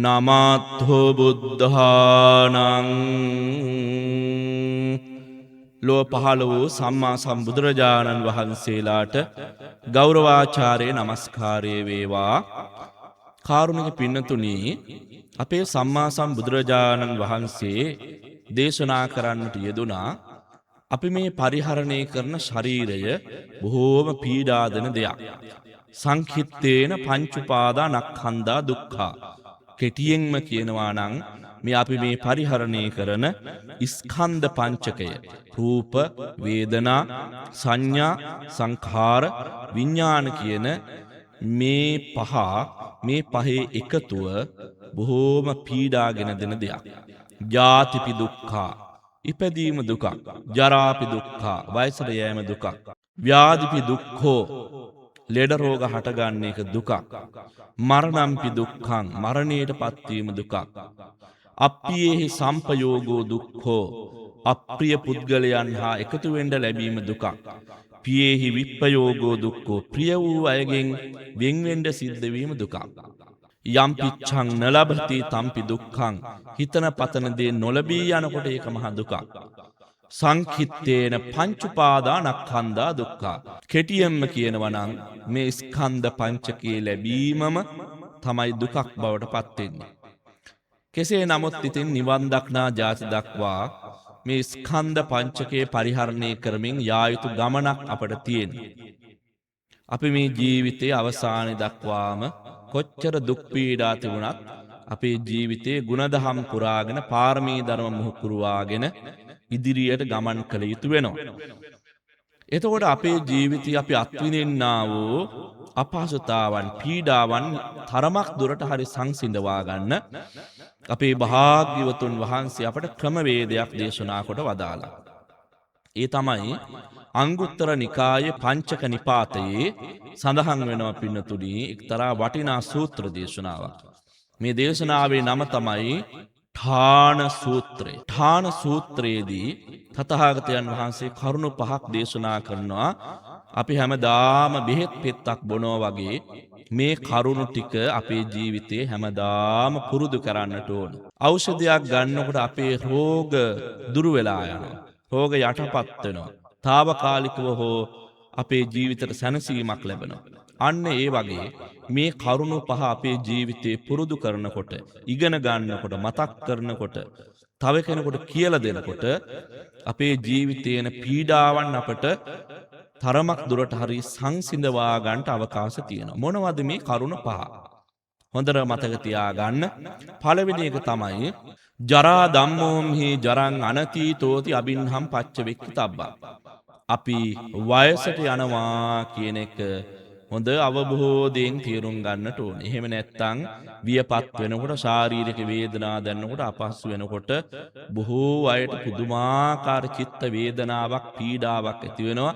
නමත්හෝ බුද්ධානං ලෝ පහළ වූ සම්මා සම්බුදුරජාණන් වහන්සේලාට ගෞරවාචාරයේ නමස්කාරය වේවා. කාරුණික පින්නතුනි, අපේ සම්මා සම්බුදුරජාණන් වහන්සේ දේශනා කරන්නට යෙදුනා අපි මේ පරිහරණය කරන ශරීරය බොහෝම පීඩා දෙන දෙයක්. සංඛිත්තේන පංචුපාදානස්කන්ධා දුක්ඛා. කෙටියෙන්ම කියනවා නම් මේ අපි මේ පරිහරණය කරන ස්කන්ධ පංචකය, රූප, වේදනා, සංඥා, සංඛාර, විඥාන කියන මේ පහේ එකතුව බොහෝම පීඩාගෙන දෙන දෙයක්. ජාතිපි දුක්ඛා, ඉපදීම දුකක්. ජරාපි දුක්ඛා, වයසට යෑම දුකක්. ව්‍යාධිපි දුක්ඛෝ, ලෙඩ රෝග හටගන්න එක දුකක්. මරණම්පි දුක්ඛං, මරණයට පත්වීම දුකක්. අප්පියේහි සම්පයෝගෝ දුක්ඛෝ, අප්‍රිය පුද්ගලයන් හා එකතු වෙන්න ලැබීම දුකක්. පියේහි විප්පයෝගෝ දුක්ඛෝ, ප්‍රිය වූ අයගෙන් වෙන් වෙන්න සිද්ධ වීම දුකක්. යම් පිච්ඡං නලබති තම්පි දුක්ඛං, හිතන පතන දේ නොලබී යනකොට ඒක මහ දුකක්. සංඛිත්තේන පංචුපාදානස්කන්ධා දුක්ඛා. කෙටියෙන්ම කියනවා නම් මේ ස්කන්ධ පංචකයේ ලැබීමම තමයි දුකක් බවට පත් වෙන්නේ. කෙසේ නමුත් ඉතින් නිවන් දක්නා ජාති දක්වා මේ ස්කන්ධ පංචකයේ පරිහරණය කරමින් යා යුතු ගමනක් අපට තියෙනවා. අපි මේ ජීවිතයේ අවසානයේ දක්වාම කොච්චර දුක් පීඩා තිබුණත් අපේ ජීවිතයේ ගුණධම් පුරාගෙන පාරමී ධර්ම මුහුකුරවාගෙන ඉදිරියට ගමන් කළ යුතු වෙනවා. එතකොට අපේ ජීවිතය අපි අත්විඳින්නා වූ අපහසුතාවන්, පීඩාවන් තරමක් දුරට හරි සංසිඳවා ගන්න අපේ භාග්‍යවතුන් වහන්සේ අපට ක්‍රමවේදයක් දේශනා කොට වදාළා. ඒ තමයි අංගුත්තර නිකායේ පංචක නිපාතයේ සඳහන් වෙනවා පින්නතුනි, එක්තරා වටිනා සූත්‍ර දේශනාවක්. මේ දේශනාවේ නම තමයි ඨාන සූත්‍රය. ඨාන සූත්‍රයේදී තථාගතයන් වහන්සේ කරුණු පහක් දේශනා කරනවා. අපි හැමදාම බෙහෙත් පෙත්තක් බොනවා වගේ මේ කරුණු ටික අපේ ජීවිතේ හැමදාම පුරුදු කරන්නට ඕන. ඖෂධයක් ගන්නකොට අපේ රෝග දුරු වෙලා යනවා. රෝග යටපත් වෙනවා. తాවකාලිකව හෝ අපේ ජීවිතයට සැනසීමක් ලැබෙනවා. අන්න ඒ වගේ මේ කරුණු පහ අපේ ජීවිතේ පුරුදු කරනකොට, ඉගෙන ගන්නකොට, මතක් කරනකොට, තව කෙනෙකුට කියලා දෙනකොට අපේ ජීවිතේන පීඩාවන් අපට තරමක් දුරට හරි සංසිඳවා ගන්නට අවකාශ තියෙනවා. මොනවද මේ කරුණු පහ? හොඳට මතක තියාගන්න. පළවෙනි එක තමයි ජරා ධම්මෝම්හි ජරං අනතීතෝති අබින්හම් පච්ච වෙක්කිතබ්බා. අපි වයසට යනවා කියන එක හොඳ අවබෝධයෙන් තේරුම් ගන්නට ඕනේ. එහෙම නැත්නම් වියපත් වෙනකොට, ශාරීරික වේදනා දැනෙනකොට, අපහසු වෙනකොට බොහෝ අයට පුදුමාකාර චිත්ත වේදනාවක්, පීඩාවක් ඇති වෙනවා.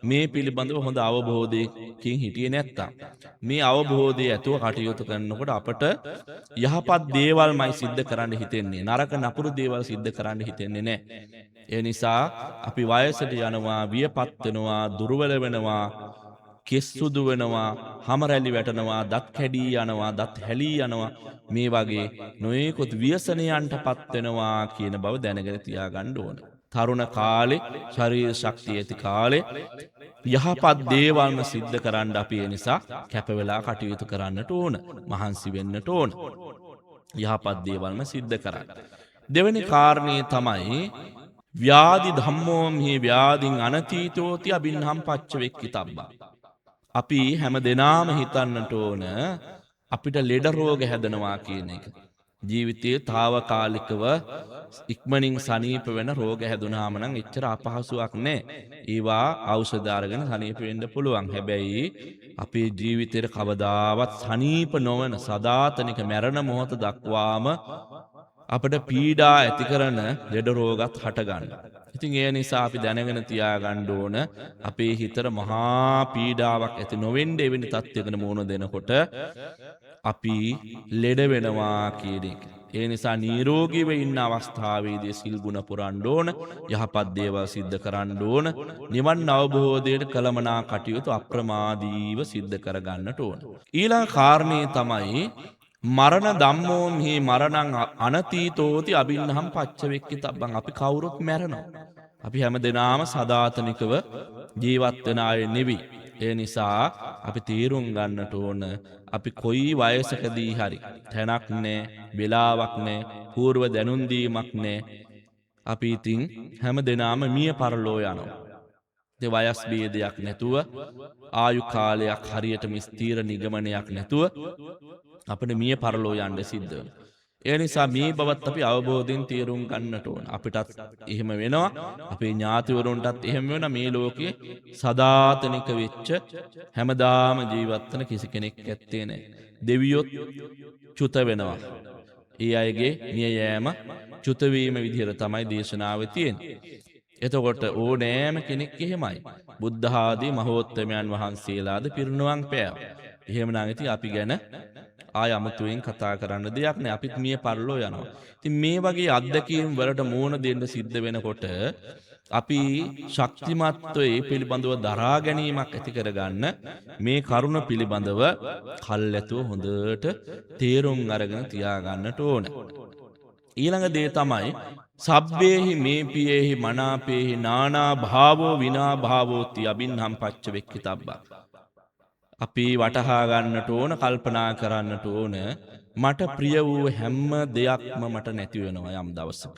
මේ පිළිබඳව හොඳ අවබෝධයකින් හිටියේ නැත්තම්, මේ අවබෝධය ඇතුව කටයුතු කරනකොට අපට යහපත් දේවල්මයි සිද්ධ කරන්න හිතෙන්නේ. නරක නපුරු දේවල් සිද්ධ කරන්න හිතෙන්නේ නැහැ. ඒ නිසා අපි වයසට යනවා, වියපත් වෙනවා, දුර්වල වෙනවා, කෙස් සුදු වෙනවා, හම රැලි වැටෙනවා, දත් කැඩී යනවා, දත් හැලී යනවා. මේ වගේ නොයෙකුත් ව්‍යසනයන්ටපත් වෙනවා කියන බව දැනගෙන තියාගන්න ඕන. තරුණ කාලේ, ශරීර ශක්තිය ඇති කාලේ යහපත් දේවල්ම සිද්ධ කරන්න අපි ඒ නිසා කැප වෙලා කටයුතු කරන්නට ඕන. මහන්සි වෙන්නට ඕන. යහපත් දේවල්ම සිද්ධ කරන්න. දෙවෙනි කාරණේ තමයි ව්‍යාධි ධම්මෝම්හි ව්‍යාධින් අනතීතෝති අබින්හම් පච්ච වෙක්කිතබ්බා. අපි හැම දෙනාම හිතන්නට ඕන අපිට ලෙඩ රෝග හැදෙනවා කියන එක. ජීවිතයේ తాවකාලිකව ඉක්මනින් සනීප වෙන රෝග හැදුනාම නම් එච්චර අපහසුයක් නැහැ. ඒවා ඖෂධ අරගෙන සනීප වෙන්න පුළුවන්. හැබැයි අපේ ජීවිතේට කවදාවත් සනීප නොවන සදාතනික මරණ මොහොත දක්වාම අපට පීඩා ඇති කරන ලෙඩ රෝගත් හට ගන්නවා. ඉතින් ඒ නිසා අපි දැනගෙන තියාගන්න ඕන අපේ හිතට මහා පීඩාවක් ඇති නොවෙන්න එවැනි තත්යකට මුහුණ දෙනකොට අපි ලෙඩ වෙනවා කියන එක. ඒ නිසා නිරෝගීව ඉන්න අවස්ථාවේදී සිල් ගුණ පුරන්න ඕන, යහපත් දේවල් සිද්ධ කරන්න ඕන, නිවන් අවබෝධයට කලමනා කටයුතු අප්‍රමාදීව සිද්ධ කරගන්නට ඕන. ඊළඟ කාරණේ තමයි මරණ ධම්මෝ මෙහි මරණං අනතීතෝති අබින්නහම් පච්චවෙක්කිතබ්බං. අපි කවුරුත් මැරෙනවා. අපි හැම දෙනාම සදාතනිකව ජීවත් වෙන අය නෙවෙයි. ඒ නිසා අපි තීරුම් ගන්නට ඕන අපි කොයි වයසකදී හරි තැනක් නෑ, වෙලාවක් නෑ, పూర్ව දැනුම් දීමක් නෑ. අපි ඉතින් හැම දෙනාම මිය පරලෝ යනවා. ඒ වයස් භේදයක් නැතුව, ආයු කාලයක් හරියටම ස්ථීර නිගමනයක් නැතුව අපිට මිය පරලෝ යන්න සිද්ධ වෙනවා. ඒ නිසා මේ බවත් අපි අවබෝධයෙන් තේරුම් ගන්නට ඕන. අපිටත් එහෙම වෙනවා, අපේ ඥාතිවරුන්ටත් එහෙම වෙනවා. මේ ලෝකේ සදාතනික වෙච්ච හැමදාම ජීවත් වෙන කිසි කෙනෙක් ඇත්තේ නැහැ. දෙවියොත් චුත වෙනවා. ඒ අයගේ මිය යෑම චුත වීම විදිහට තමයි දේශනාවේ තියෙන්නේ. එතකොට ඕනෑම කෙනෙක් එහෙමයි. බුද්ධ ආදී මහෝත්තමයන් වහන්සේලාද පිරිනුවන් පෑවා. එහෙමනම් ඉතින් අපි ගැන ආය අමුතුවෙන් කතා කරන්න දෙයක් නෑ. අපිත් මිය පරලෝ යනවා. ඉතින් මේ වගේ අත්දැකීම් වලට මුහුණ දෙන්න සිද්ධ වෙනකොට අපි ශක්තිමත්ව ඒ පිළිබඳව දරා ගැනීමක් ඇති කරගන්න මේ කරුණ පිළිබඳව කල්ැතුව හොඳට තේරුම් අරගෙන තියාගන්නට ඕන. ඊළඟ දේ තමයි සබ්බේහි මේපියේහි මනාපේහි නානා භාවෝ විනා භාවෝති අබින්හම් පච්චවෙක්කිතබ්බං. අපි වටහා ගන්නට ඕන, කල්පනා කරන්නට ඕන මට ප්‍රිය වූ හැම දෙයක්ම මට නැති වෙනවා යම් දවසක.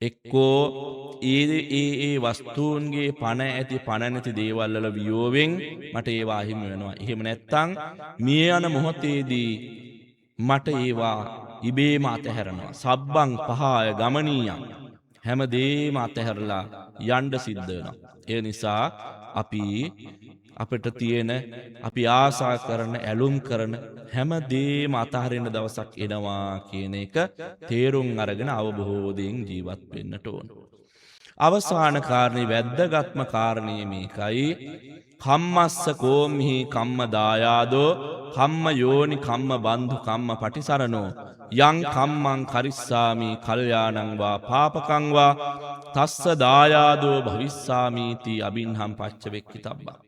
එක්කෝ ඒ වස්තුන්ගේ පණ ඇති පණ නැති දේවල් වල වියෝවෙන් මට ඒවා හිමි වෙනවා. එහෙම නැත්නම් මිය යන මොහොතේදී මට ඒවා ඉබේම අතහැරනවා. සබ්බං පහය ගමනීයං. හැම දෙයක්ම අතහැරලා යන්න සිද්ධ වෙනවා. ඒ නිසා අපිට තියෙන, අපි ආසා කරන, ඇලුම් කරන හැම දෙයක්ම අතහරින දවසක් එනවා කියන එක තේරුම් අරගෙන අවබෝධයෙන් ජීවත් වෙන්නට ඕන. අවසාන කාරණේ, වැද්දගත්ම කාරණේ මේකයි. කම්මස්ස කෝම්හි කම්ම දායාදෝ කම්ම යෝනි කම්ම බන්ධු කම්ම පටිසරණෝ යං කම්මං කරිස්සාමි කල්යාණං වා පාපකං වා තස්ස දායාදෝ භවිස්සාමීති අබින්හම් පච්චවෙක්කිතබ්බං.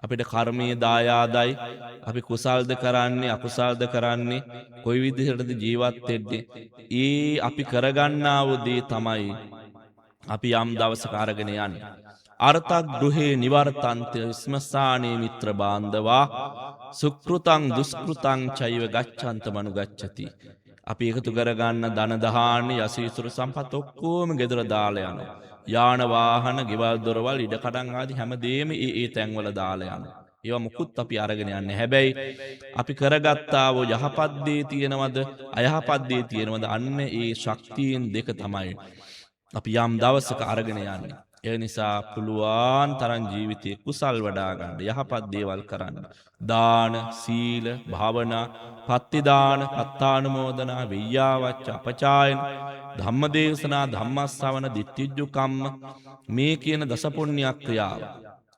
අපිට කර්මයේ දායාදයි. අපි කුසල්ද කරන්නේ, අකුසල්ද කරන්නේ, කොයි විදිහටද ජීවත් වෙන්නේ, ඒ අපි කරගන්නා වූ දේ තමයි අපි යම් දවසක අරගෙන යන්නේ. අර්ථක් ගෘහේ නිවර්තන්තය ස්මසානේ මිත්‍ර බාන්ධවා සුකෘතං දුෂ්කෘතං චෛව ගච්ඡන්ත මනුගච්ඡති. අපි එකතු කරගන්න ධන දහාන, යසීසුරු සම්පත් ඔක්කොම ගෙදර දාලා යනවා. යාන වාහන, ගෙවල් දොරවල්, ඉඩකඩම් ආදී හැමදේම ඒ තැන්වල දාලා යනවා. ඒවා මුකුත් අපි අරගෙන යන්නේ. හැබැයි අපි කරගත්තා වූ යහපත් දේ තියෙනවද, අයහපත් දේ තියෙනවද, අන්න ඒ ශක්තියින් දෙක තමයි අපි යම් දවසක අරගෙන යන්නේ. ඒ නිසා පුළුවන් තරම් ජීවිතේ කුසල් වඩා ගන්න, යහපත් දේවල් කරන්න. දාන, සීල, භාවනා, පත්තිදාන, පත්තානුමෝදනා, විయ్యాවච්ච, අපචායන, ධම්මදේශනා, ධම්මස්සවන, දිට්ඨිජ්ජු කම්ම, මේ කියන දස පුණ්‍ය ක්‍රියාව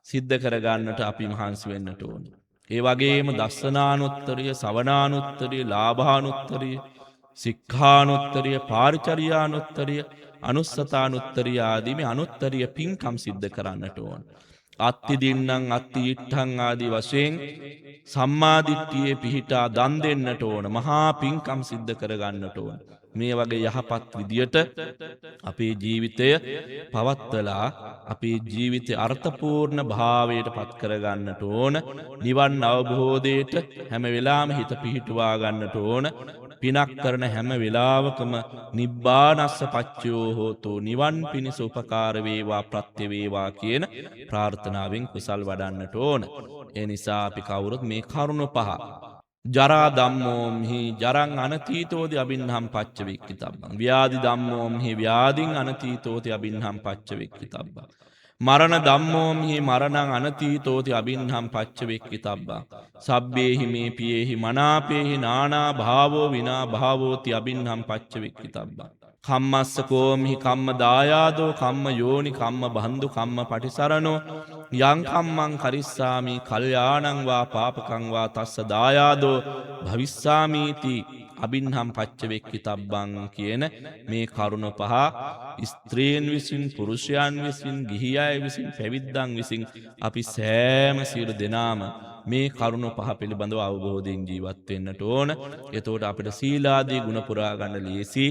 සිද්ධ කරගන්නට අපි මහන්සි වෙන්නට ඕන. ඒ වගේම දස්සනානුත්තරිය, සවනානුත්තරිය, ලාභානුත්තරිය, සික්ඛානුත්තරිය, පාරිචර්යානුත්තරිය, අනුස්සතානුත්තරිය ආදී මේ අනුත්තරිය පින්කම් සිද්ධ කරන්නට ඕන. අත්ති දින්නම් අත්ති ඉට්ඨං ආදී වශයෙන් සම්මාදිට්ඨියේ පිහිටා දන් දෙන්නට ඕන. මහා පින්කම් සිද්ධ කරගන්නට ඕන. මේ වගේ යහපත් විදියට අපේ ජීවිතය පවත්වලා අපේ ජීවිතය අර්ථපූර්ණ භාවයට පත් කරගන්නට ඕන. නිවන් අවබෝධයට හැම වෙලාවෙම හිත පිහිටුවා ගන්නට ඕන. පිනක් කරන හැම වෙලාවකම නිබ්බානස්ස පච්චයෝ හෝතෝ, නිවන් පිණිස උපකාර වේවා, ප්‍රත්‍ය වේවා කියන ප්‍රාර්ථනාවෙන් කුසල් වඩන්නට ඕන. ඒ නිසා අපි කවුරුත් මේ කරුණ පහ, ජරා ධම්මෝම්හි ජරං අනතීතෝති අබින්හම් පච්චවෙක්කිතබ්බං, ව්‍යාධි ධම්මෝම්හි ව්‍යාධින් අනතීතෝති අබින්හම් පච්චවෙක්කිතබ්බං, මරණ ධම්මෝම්හි මරණං අනතීතෝති අබින්හම් පච්චවෙක්කිතබ්බං, සබ්බේහි මේ පියේහි මනාපේහි නානා භාවෝ විනා භාවෝති අබින්හම් පච්චවෙක්කිතබ්බං, කම්මස්ස කෝම්හි කම්ම දායාදෝ කම්ම යෝනි කම්ම බන්ධු කම්ම පටිසරණෝ යං කම්මං කරිස්සාමි කල්යාණං වා පාපකං වා තස්ස දායාදෝ භවිස්සාමීති අබින්හම් පච්චවෙක්කිතබ්බං කියන මේ කරුණ පහ ස්ත්‍රීන් විසින්, පුරුෂයන් විසින්, ගිහි අය විසින්, පැවිද්දන් විසින් අපි සෑම සියලු දෙනාම මේ කරුණ පහ පිළිබඳව අවබෝධයෙන් ජීවත් වෙන්නට ඕන. එතකොට අපිට සීලාදී ගුණ පුරා ගන්න ලේසි.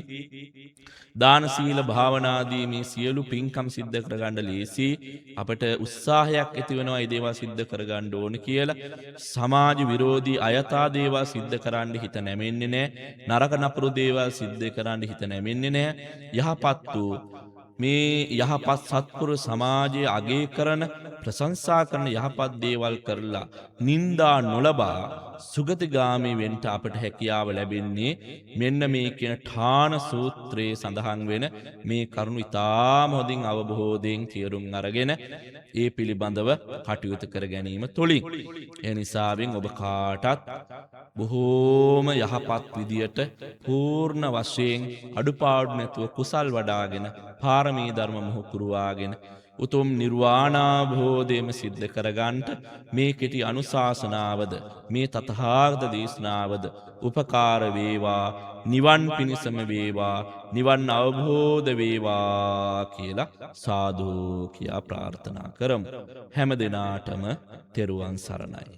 දාන සීල භාවනාදී මේ සියලු පින්කම් සිද්ධ කරගන්න ලේසි. අපිට උත්සාහයක් ඇති වෙනවා මේ දේවල් සිද්ධ කරගන්න ඕන කියලා. සමාජ විරෝධී අයථා දේවල් සිද්ධ කරන්න හිත නැමෙන්නේ නැහැ. නරක නපුරු දේවල් සිද්ධ කරන්න හිත නැමෙන්නේ නැහැ. යහපත් වූ මේ යහපත් සත්පුරු සමාජයේ අගය කරන ප්‍රශංසා කරන යහපත් දේවල් කරලා නින්දා නොලබා සුගතිගාමී වෙන්න අපට හැකියාව ලැබෙන්නේ මෙන්න මේ කියන ඨාන සූත්‍රයේ සඳහන් වෙන මේ කරුණු ඉතාම හොඳින් අවබෝධයෙන් තේරුම් අරගෙන ඒ පිළිබඳව කටයුතු කර ගැනීම තුළින් ඒ නිසාවෙන් ඔබ කාටත් බොහෝම යහපත් විදියට පූර්ණ වශයෙන් අඩුපාඩු නැතුව කුසල් වඩාගෙන පාරමී ධර්ම මොහුකුරුවාගෙන උතුම් නිර්වාණාභෝධයම සිද්ධ කරගන්ට මේ කෙටි අනුශාසනාවද මේ තථාගත දේශනාවද උපකාර වේවා නිවන් පිණිසම වේවා නිවන් අවබෝධ වේවා කියලා සාදු කියා ප්‍රාර්ථනා කරමු. හැම දිනාටම තෙරුවන් සරණයි.